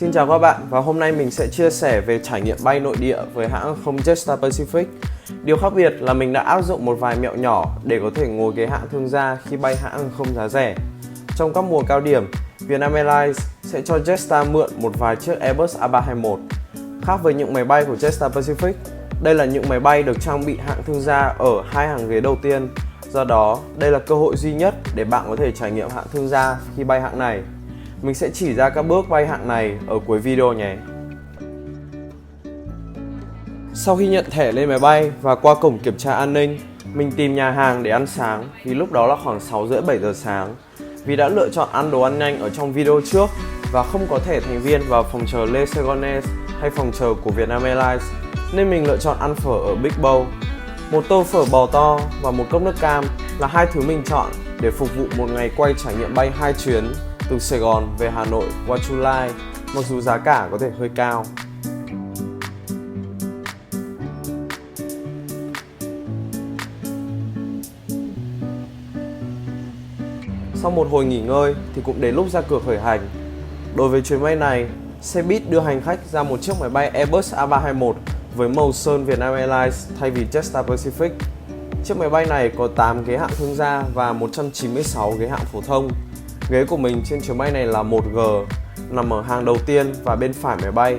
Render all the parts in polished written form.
Xin chào các bạn và hôm nay mình sẽ chia sẻ về trải nghiệm bay nội địa với hãng hàng không Jetstar Pacific. Điều khác biệt là mình đã áp dụng một vài mẹo nhỏ để có thể ngồi ghế hạng thương gia khi bay hãng hàng không giá rẻ. Trong các mùa cao điểm, Vietnam Airlines sẽ cho Jetstar mượn một vài chiếc Airbus A321. Khác với những máy bay của Jetstar Pacific, đây là những máy bay được trang bị hạng thương gia ở hai hàng ghế đầu tiên. Do đó, đây là cơ hội duy nhất để bạn có thể trải nghiệm hạng thương gia khi bay hạng này. Mình sẽ chỉ ra các bước bay hạng này ở cuối video nhé. Sau khi nhận thẻ lên máy bay và qua cổng kiểm tra an ninh, mình tìm nhà hàng để ăn sáng vì lúc đó là khoảng 6:30-7 giờ sáng. Vì đã lựa chọn ăn đồ ăn nhanh ở trong video trước và không có thẻ thành viên vào phòng chờ Le Segonese hay phòng chờ của Vietnam Airlines, nên mình lựa chọn ăn phở ở Big Bowl. Một tô phở bò to và một cốc nước cam là hai thứ mình chọn để phục vụ một ngày quay trải nghiệm bay 2 chuyến từ Sài Gòn về Hà Nội qua Chu Lai, mặc dù giá cả có thể hơi cao. Sau một hồi nghỉ ngơi thì cũng đến lúc ra cửa khởi hành. Đối với chuyến bay này, xe buýt đưa hành khách ra một chiếc máy bay Airbus A321 với màu sơn Vietnam Airlines thay vì Jetstar Pacific. Chiếc máy bay này có 8 ghế hạng thương gia và 196 ghế hạng phổ thông. Ghế của mình trên chuyến bay này là 1G, nằm ở hàng đầu tiên và bên phải máy bay.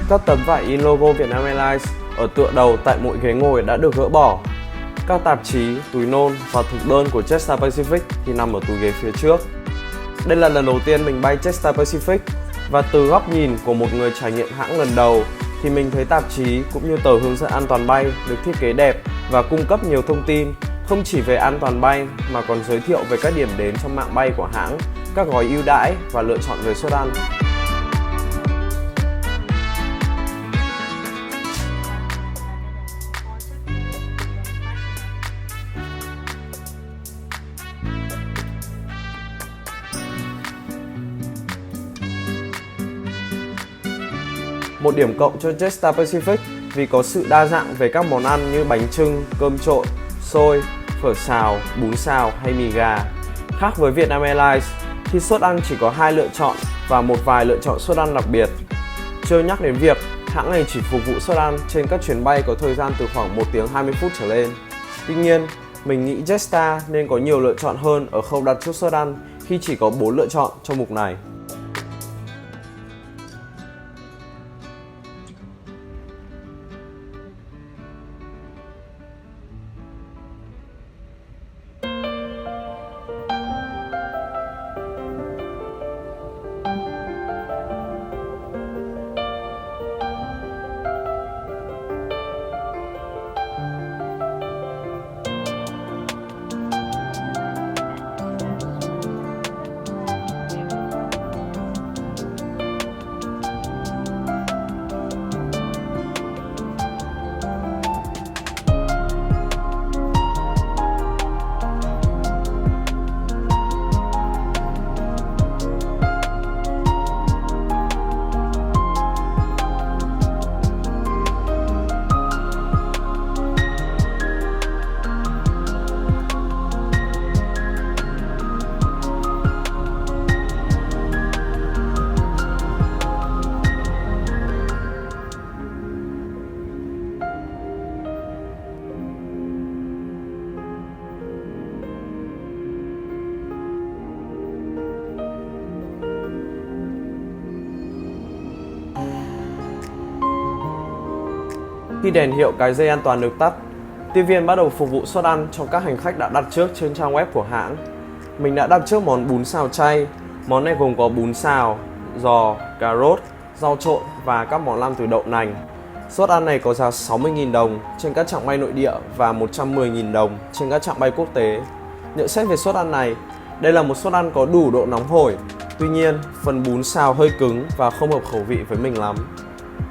Các tấm vải in logo Vietnam Airlines ở tựa đầu tại mỗi ghế ngồi đã được gỡ bỏ. Các tạp chí, túi nôn và thực đơn của Jetstar Pacific thì nằm ở túi ghế phía trước. Đây là lần đầu tiên mình bay Jetstar Pacific và từ góc nhìn của một người trải nghiệm hãng lần đầu thì mình thấy tạp chí cũng như tờ hướng dẫn an toàn bay được thiết kế đẹp và cung cấp nhiều thông tin không chỉ về an toàn bay mà còn giới thiệu về các điểm đến trong mạng bay của hãng, các gói ưu đãi và lựa chọn về suất ăn. Một điểm cộng cho Jetstar Pacific vì có sự đa dạng về các món ăn như bánh chưng, cơm trộn, xôi, phở xào, bún xào hay mì gà. Khác với Vietnam Airlines thì suất ăn chỉ có 2 lựa chọn và một vài lựa chọn suất ăn đặc biệt. Chưa nhắc đến việc hãng này chỉ phục vụ suất ăn trên các chuyến bay có thời gian từ khoảng 1 tiếng 20 phút trở lên. Tuy nhiên, mình nghĩ Jetstar nên có nhiều lựa chọn hơn ở khâu đặt chốt suất ăn khi chỉ có 4 lựa chọn trong mục này. Khi đèn hiệu cái dây an toàn được tắt, tiếp viên bắt đầu phục vụ suất ăn cho các hành khách đã đặt trước trên trang web của hãng. Mình đã đặt trước món bún xào chay. Món này gồm có bún xào, giò, cà rốt, rau trộn và các món làm từ đậu nành. Suất ăn này có giá 60.000 đồng trên các chặng bay nội địa và 110.000 đồng trên các chặng bay quốc tế. Nhận xét về suất ăn này, đây là một suất ăn có đủ độ nóng hổi. Tuy nhiên, phần bún xào hơi cứng và không hợp khẩu vị với mình lắm.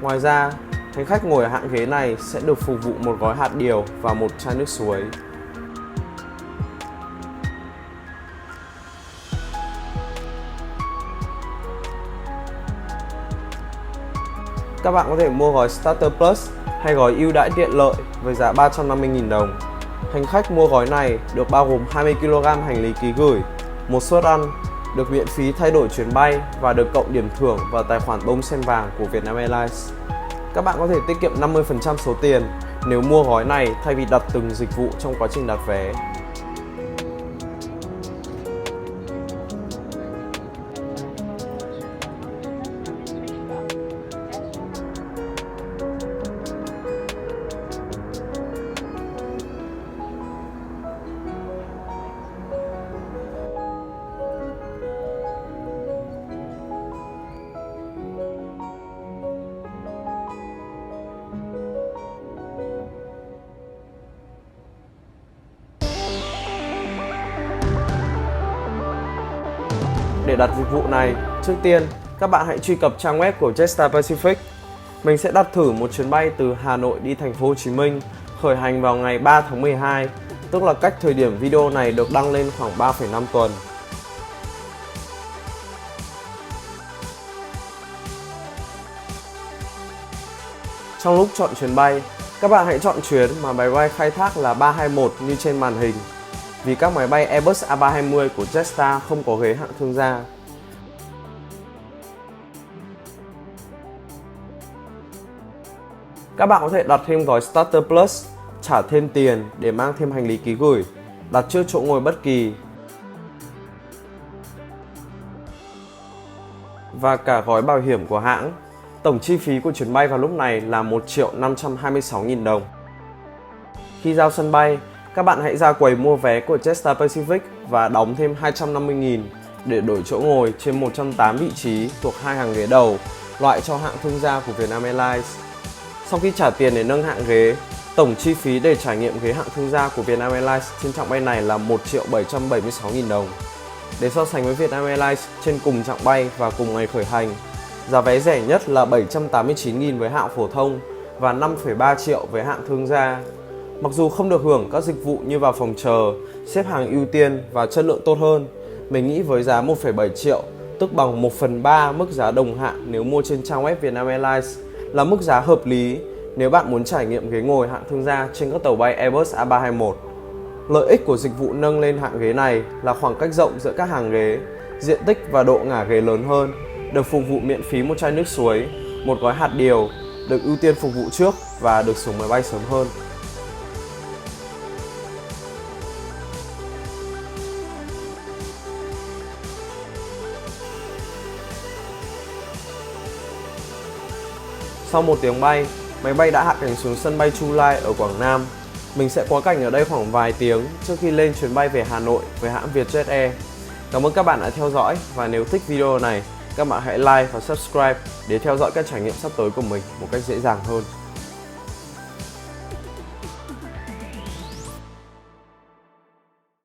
Ngoài ra, hành khách ngồi ở hạng ghế này sẽ được phục vụ một gói hạt điều và một chai nước suối. các bạn có thể mua gói Starter Plus hay gói ưu đãi tiện lợi với giá 350.000 đồng. Hành khách mua gói này được bao gồm 20 kg hành lý ký gửi, một suất ăn, được miễn phí thay đổi chuyến bay và được cộng điểm thưởng vào tài khoản bông sen vàng của Vietnam Airlines. Các bạn có thể tiết kiệm 50% số tiền nếu mua gói này thay vì đặt từng dịch vụ trong quá trình đặt vé. Để đặt dịch vụ này, trước tiên các bạn hãy truy cập trang web của Jetstar Pacific. Mình sẽ đặt thử một chuyến bay từ Hà Nội đi thành phố Hồ Chí Minh khởi hành vào ngày 3 tháng 12, tức là cách thời điểm video này được đăng lên khoảng 3,5 tuần. Trong lúc chọn chuyến bay, các bạn hãy chọn chuyến mà máy bay khai thác là 321 như trên màn hình, vì các máy bay Airbus A320 của Jetstar không có ghế hạng thương gia. Các bạn có thể đặt thêm gói Starter Plus, trả thêm tiền để mang thêm hành lý ký gửi, đặt trước chỗ ngồi bất kỳ, và cả gói bảo hiểm của hãng. Tổng chi phí của chuyến bay vào lúc này là 1.526.000 đồng. Khi giao sân bay, các bạn hãy ra quầy mua vé của Jetstar Pacific và đóng thêm 250.000 để đổi chỗ ngồi trên 108 vị trí thuộc hai hàng ghế đầu, loại cho hạng thương gia của Vietnam Airlines. Sau khi trả tiền để nâng hạng ghế, tổng chi phí để trải nghiệm ghế hạng thương gia của Vietnam Airlines trên chặng bay này là 1.776.000 đồng. Để so sánh với Vietnam Airlines trên cùng chặng bay và cùng ngày khởi hành, giá vé rẻ nhất là 789.000 với hạng phổ thông và 5,3 triệu với hạng thương gia. Mặc dù không được hưởng các dịch vụ như vào phòng chờ, xếp hàng ưu tiên và chất lượng tốt hơn, mình nghĩ với giá 1,7 triệu, tức bằng 1/3 mức giá đồng hạng nếu mua trên trang web Vietnam Airlines, là mức giá hợp lý nếu bạn muốn trải nghiệm ghế ngồi hạng thương gia trên các tàu bay Airbus A321. Lợi ích của dịch vụ nâng lên hạng ghế này là khoảng cách rộng giữa các hàng ghế, diện tích và độ ngả ghế lớn hơn, được phục vụ miễn phí một chai nước suối, một gói hạt điều, được ưu tiên phục vụ trước và được xuống máy bay sớm hơn. Sau 1 tiếng bay, máy bay đã hạ cánh xuống sân bay Chu Lai ở Quảng Nam. Mình sẽ quá cảnh ở đây khoảng vài tiếng trước khi lên chuyến bay về Hà Nội với hãng Vietjet Air. Cảm ơn các bạn đã theo dõi và nếu thích video này, các bạn hãy like và subscribe để theo dõi các trải nghiệm sắp tới của mình một cách dễ dàng hơn.